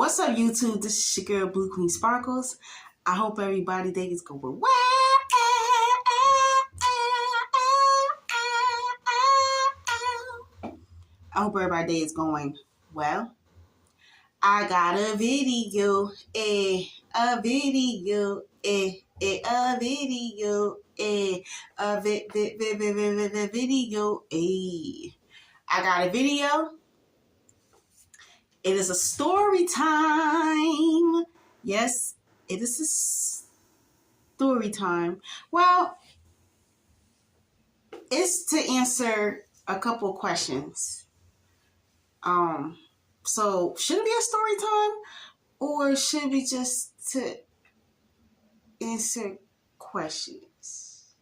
What's up, YouTube? This is your girl, Blue Queen Sparkles. I hope everybody day is going well. I hope everybody day is going well. I got a video, a video, a video, a video, I got a video. It is a story time. Yes, it is a story time. Well, it's to answer a couple questions. So should it be a story time, or should we just to answer questions?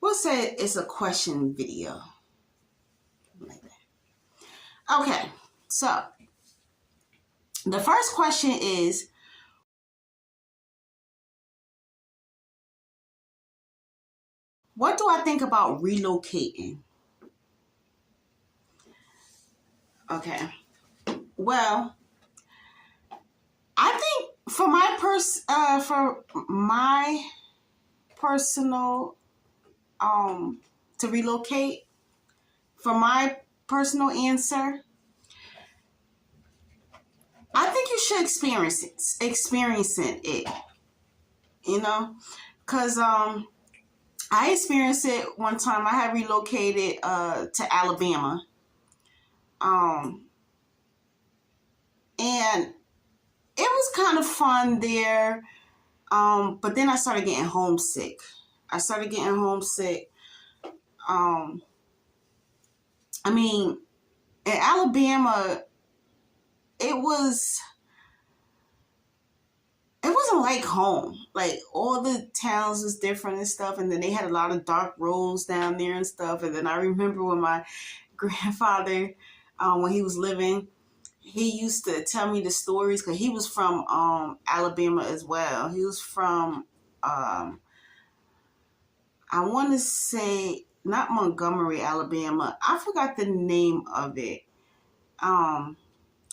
We'll say it's a question video. Like that. Okay, so the first question is, what do I think about relocating? Okay, well, I think for my personal to relocate, for my personal answer, I think you should experiencing it, you know, because I experienced it one time. I had relocated to Alabama, and it was kind of fun there, but then I started getting homesick. I mean, in Alabama, it wasn't like home. Like, all the towns was different and stuff, and then they had a lot of dark roads down there and stuff. And then I remember when my grandfather, when he was living, he used to tell me the stories, because he was from Alabama as well. He was from I want to say not Montgomery, Alabama. I forgot the name of it, the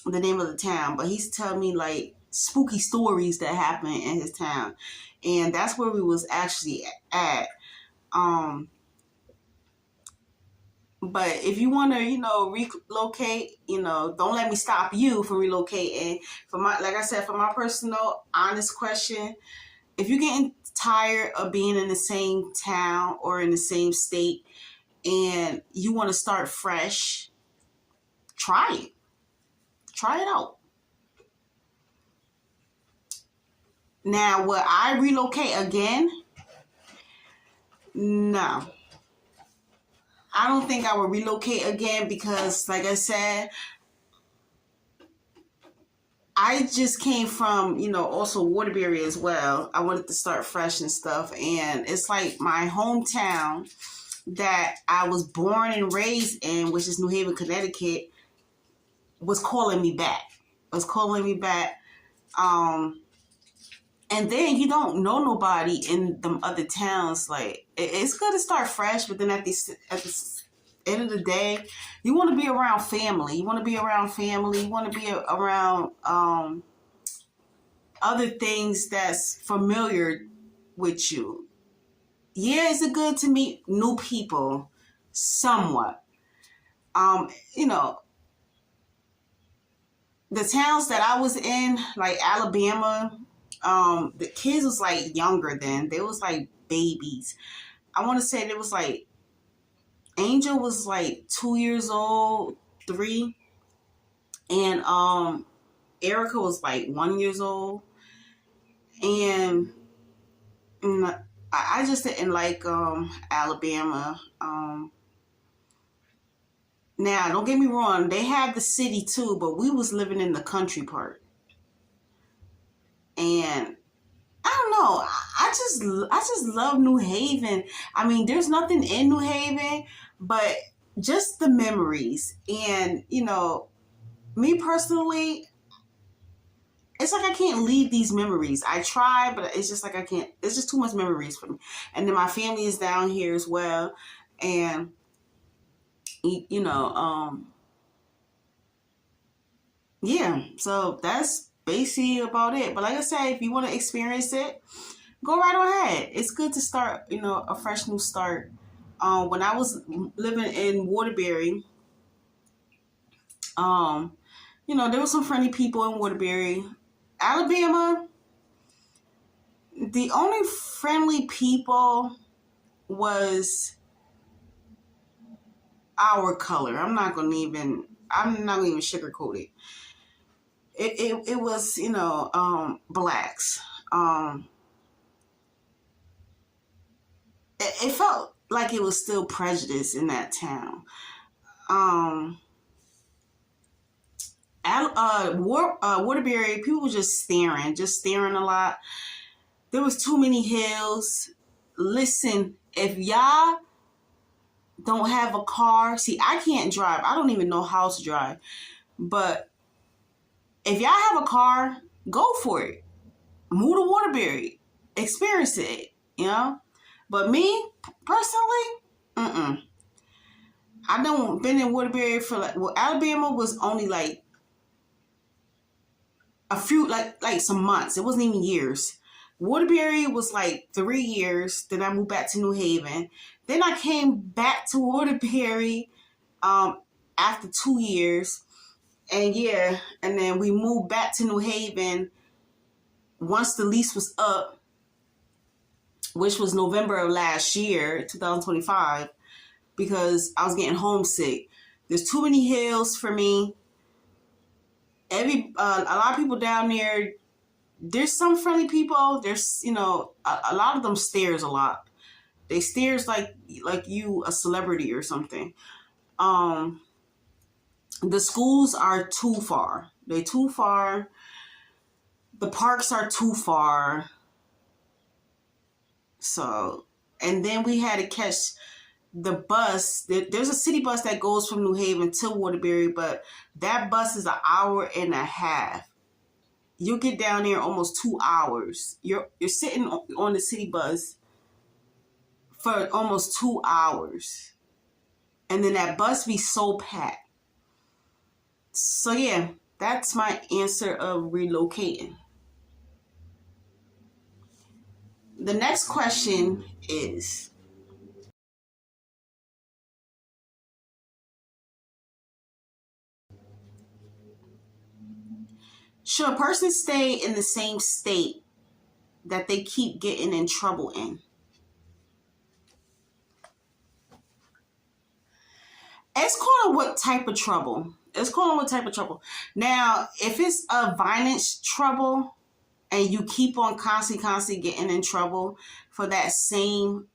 name of the town, but he's telling me like spooky stories that happened in his town, and that's where we was actually at. But if you want to, relocate, don't let me stop you from relocating. Like I said, for my personal, honest question, if you're getting tired of being in the same town or in the same state and you want to start fresh, try it. Try it out. Now, will I relocate again? No. I don't think I would relocate again because, like I said, I just came from, also Waterbury as well. I wanted to start fresh and stuff. And it's like my hometown that I was born and raised in, which is New Haven, Connecticut, was calling me back. And then you don't know nobody in them other towns. Like, it's good to start fresh, but then at the end of the day, you want to be around family. You want to be around other things that's familiar with you. Yeah, it's good to meet new people, somewhat. The towns that I was in, like Alabama, the kids was like younger then. They was like babies. I want to say it was like Angel was like 2 years old, 3, and Erica was like 1 year old, and I just didn't like Alabama. Now, don't get me wrong, they have the city too, but we was living in the country part. And I don't know, I just love New Haven. I mean, there's nothing in New Haven, but just the memories. And, me personally, it's like I can't leave these memories. I try, but it's just like I can't. It's just too much memories for me. And then my family is down here as well. And, yeah, so that's basically about it. But like I said, if you want to experience it, go right on ahead. It's good to start, a fresh new start. When I was living in Waterbury, um, there were some friendly people in Waterbury. Alabama, the only friendly people was our color. I'm not gonna even sugarcoat it. It was, blacks. Um, it felt like it was still prejudice in that town. Um, Waterbury, people were just staring a lot. There was too many hills. Listen, if y'all don't have a car, see, I can't drive. I don't even know how to drive. But if y'all have a car, go for it. Move to Waterbury. Experience it, But me, personally, I don't been in Waterbury for Alabama was only like a few, like some months. It wasn't even years. Waterbury was like 3 years. Then I moved back to New Haven. Then I came back to Waterbury after 2 years. And yeah, and then we moved back to New Haven once the lease was up, which was November of last year, 2025, because I was getting homesick. There's too many hills for me. A lot of people down there, there's some friendly people. There's, a lot of them stares a lot. They stares like you a celebrity or something. The schools are too far. They're too far. The parks are too far. So, and then we had to catch the bus. There's a city bus that goes from New Haven to Waterbury, but that bus is an hour and a half. You'll get down there almost 2 hours. You're sitting on the city bus for almost 2 hours. And then that bus be so packed. So yeah, that's my answer of relocating. The next question is, should a person stay in the same state that they keep getting in trouble in? It's called on what type of trouble. Now, if it's a violence trouble and you keep on constantly getting in trouble for that same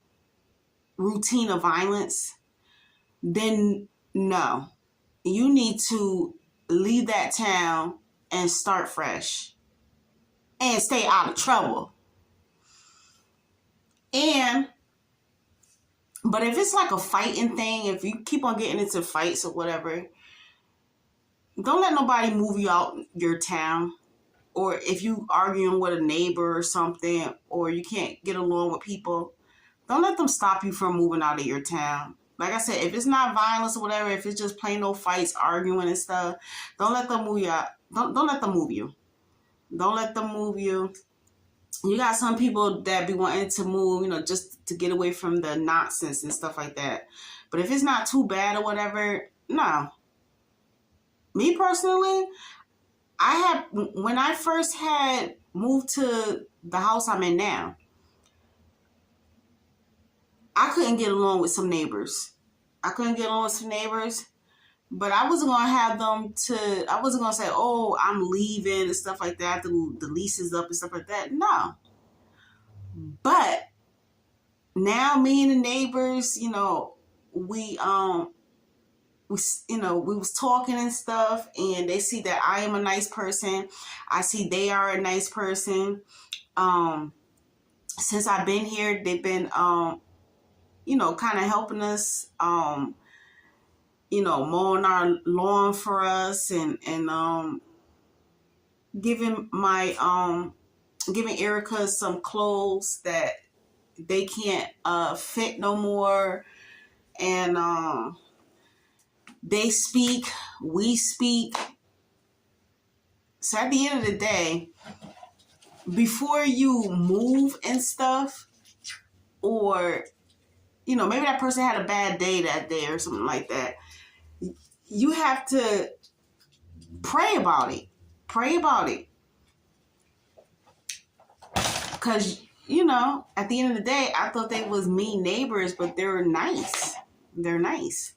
routine of violence, then no. You need to leave that town and start fresh and stay out of trouble. But if it's like a fighting thing, if you keep on getting into fights or whatever, don't let nobody move you out your town. Or if you arguing with a neighbor or something, or you can't get along with people, don't let them stop you from moving out of your town. Like I said, if it's not violence or whatever, if it's just plain old fights, arguing and stuff, don't let them move you out. Don't let them move you. Don't let them move you. You got some people that be wanting to move, just to get away from the nonsense and stuff like that. But if it's not too bad or whatever, no. Me personally, when I first had moved to the house I'm in now, I couldn't get along with some neighbors. But I wasn't going to have them I wasn't going to say, oh, I'm leaving and stuff like that. The lease is up and stuff like that. No. But now me and the neighbors, we was talking and stuff, and they see that I am a nice person. I see they are a nice person. Since I've been here, they've been, kind of helping us, mowing our lawn for us and giving Erica some clothes that they can't fit no more. And they speak, we speak. So at the end of the day, before you move and stuff, or, maybe that person had a bad day that day or something like that, you have to pray about it. Pray about it. Because, at the end of the day, I thought they was mean neighbors, but they're nice. They're nice.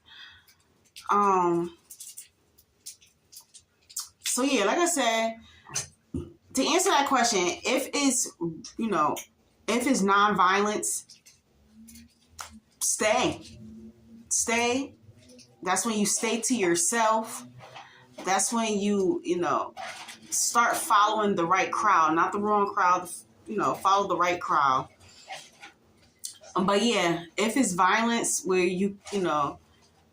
So yeah, like I said, to answer that question, if it's non-violence, stay. That's when you stay to yourself. That's when you start following the right crowd, not the wrong crowd. Follow the right crowd. But yeah, if it's violence where you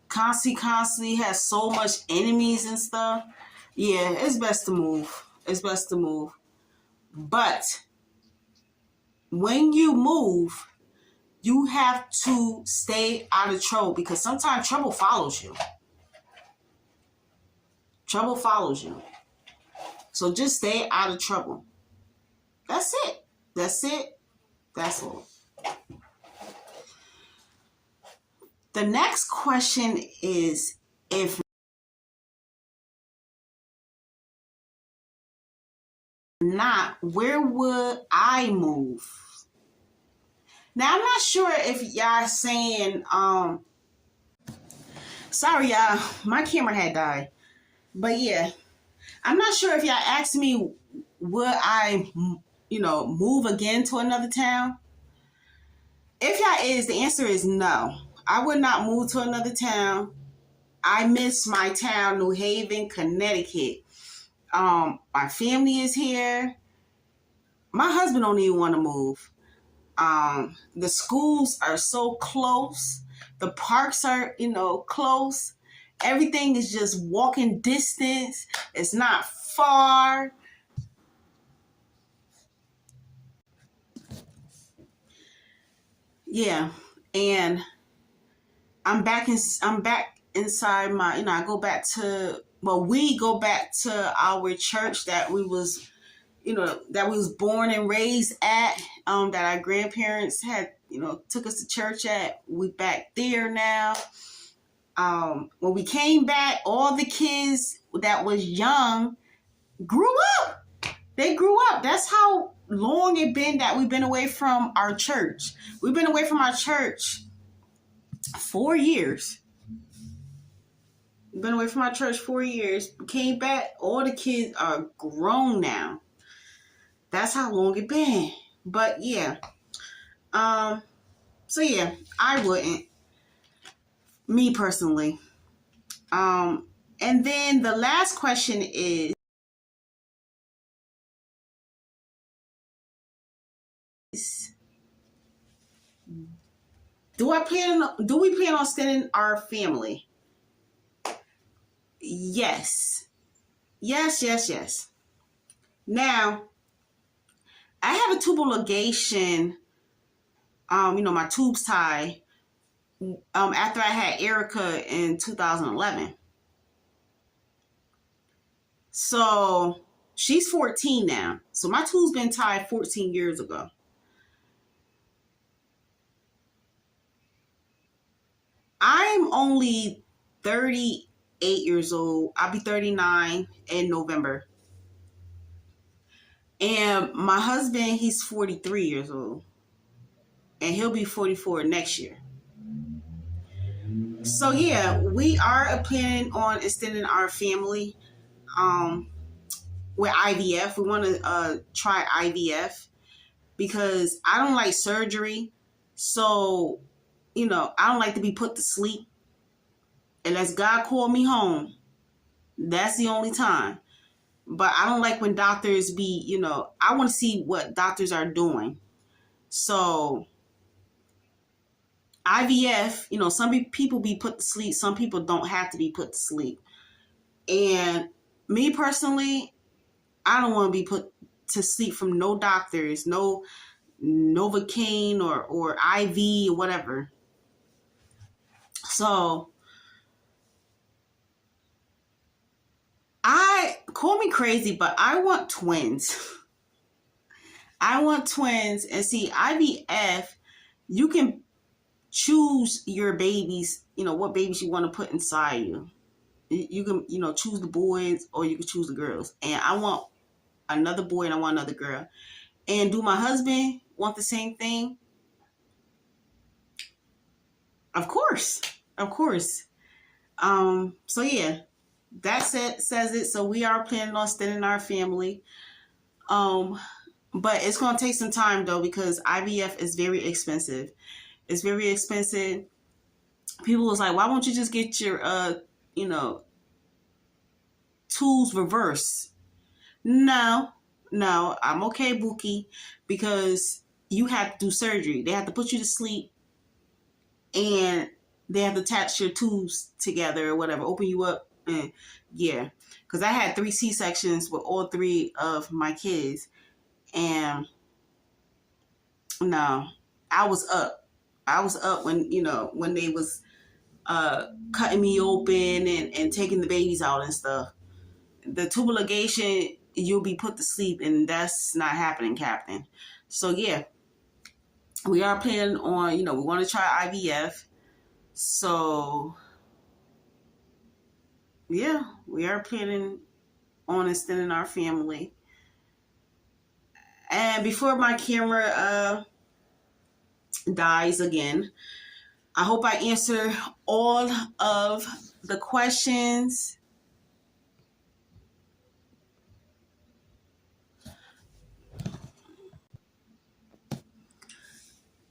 constantly has so much enemies and stuff, yeah, it's best to move. It's best to move. But when you move, you have to stay out of trouble, because sometimes trouble follows you. Trouble follows you. So just stay out of trouble. That's it. That's it. That's all. The next question is, if not, where would I move? Now, I'm not sure if y'all saying, sorry, y'all, my camera had died. But yeah, I'm not sure if y'all asked me, would I, move again to another town? If y'all is, the answer is no. I would not move to another town. I miss my town, New Haven, Connecticut. My family is here. My husband don't even want to move. The schools are so close. The parks are, close. Everything is just walking distance. It's not far. Yeah. And I'm back inside my, I go back to, we go back to our church that we was born and raised at, that our grandparents had, took us to church at. We back there now. When we came back, all the kids that was young grew up. They grew up. That's how long it been that we've been away from our church. We've been away from our church 4 years. We've been away from our church 4 years. We came back. All the kids are grown now. That's how long it been. But yeah. So yeah, I wouldn't. Me personally. And then the last question is, do we plan on extending our family? Yes. Yes. Now, I have a tubal ligation, my tubes tie, after I had Erica in 2011. So she's 14 now. So my tubes been tied 14 years ago. I'm only 38 years old. I'll be 39 in November. And my husband, he's 43 years old. And he'll be 44 next year. So yeah, we are planning on extending our family with IVF. We want to try IVF because I don't like surgery. So, I don't like to be put to sleep. Unless God called me home. That's the only time. But I don't like when doctors be, I want to see what doctors are doing. So IVF, some people be put to sleep. Some people don't have to be put to sleep. And me personally, I don't want to be put to sleep from no doctors, no Novocaine or IV or whatever. So call me crazy, but I want twins. I want twins. And see, IVF, you can choose your babies, what babies you want to put inside you. You can, choose the boys or you can choose the girls. And I want another boy and I want another girl. And do my husband want the same thing? Of course. Of course. So yeah, that says it. So we are planning on extending our family. But it's going to take some time though, because IVF is very expensive. It's very expensive. People was like, why won't you just get your, tools reversed? No, I'm okay, Bookie, because you have to do surgery. They have to put you to sleep and they have to attach your tubes together or whatever, open you up. And yeah, because I had 3 C-sections with all 3 of my kids. And no, I was up. I was up when, when they was cutting me open and taking the babies out and stuff. The tubal ligation, you'll be put to sleep, and that's not happening, Captain. So yeah, we are planning on, we want to try IVF. So yeah, we are planning on extending our family. And before my camera dies again, I hope I answer all of the questions.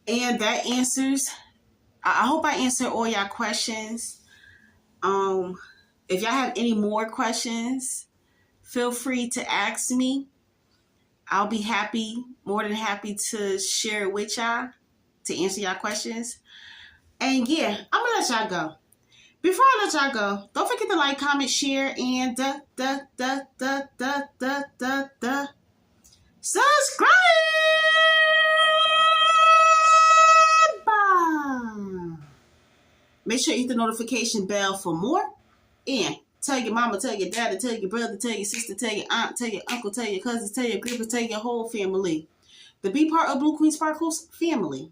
And that answers, I hope I answered all y'all questions. If y'all have any more questions, feel free to ask me. I'll be more than happy to share it with y'all, to answer y'all questions. And yeah, I'm gonna let y'all go. Before I let y'all go, don't forget to like, comment, share, and subscribe. Make sure you hit the notification bell for more. And tell your mama, tell your daddy, tell your brother, tell your sister, tell your aunt, tell your uncle, tell your cousins, tell your grandpa, tell your whole family to be part of Blue Queen Sparkles family.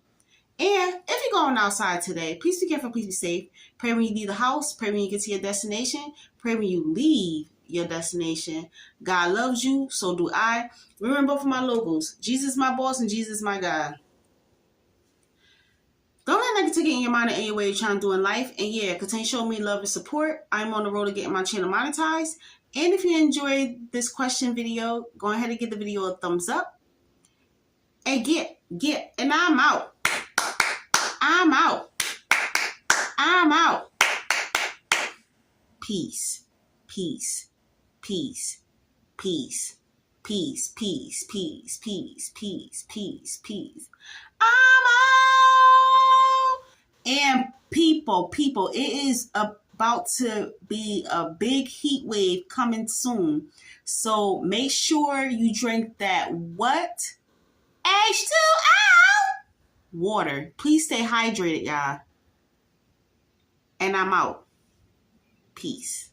And if you're going outside today, please be careful, please be safe. Pray when you leave the house. Pray when you get to your destination. Pray when you leave your destination. God loves you, so do I. Remember both of my logos. Jesus my boss and Jesus my God. Don't let negativity get in your mind in any way you're trying to do in life. And yeah, continue showing me love and support. I'm on the road to getting my channel monetized. And if you enjoyed this question video, go ahead and give the video a thumbs up. And and I'm out. I'm out. I'm out. Peace. Peace. Peace. Peace. Peace. Peace. Peace. Peace. Peace. Peace. Peace. I'm out. And people, it is about to be a big heat wave coming soon. So make sure you drink that what? H2O water. Please stay hydrated, y'all. And I'm out. Peace.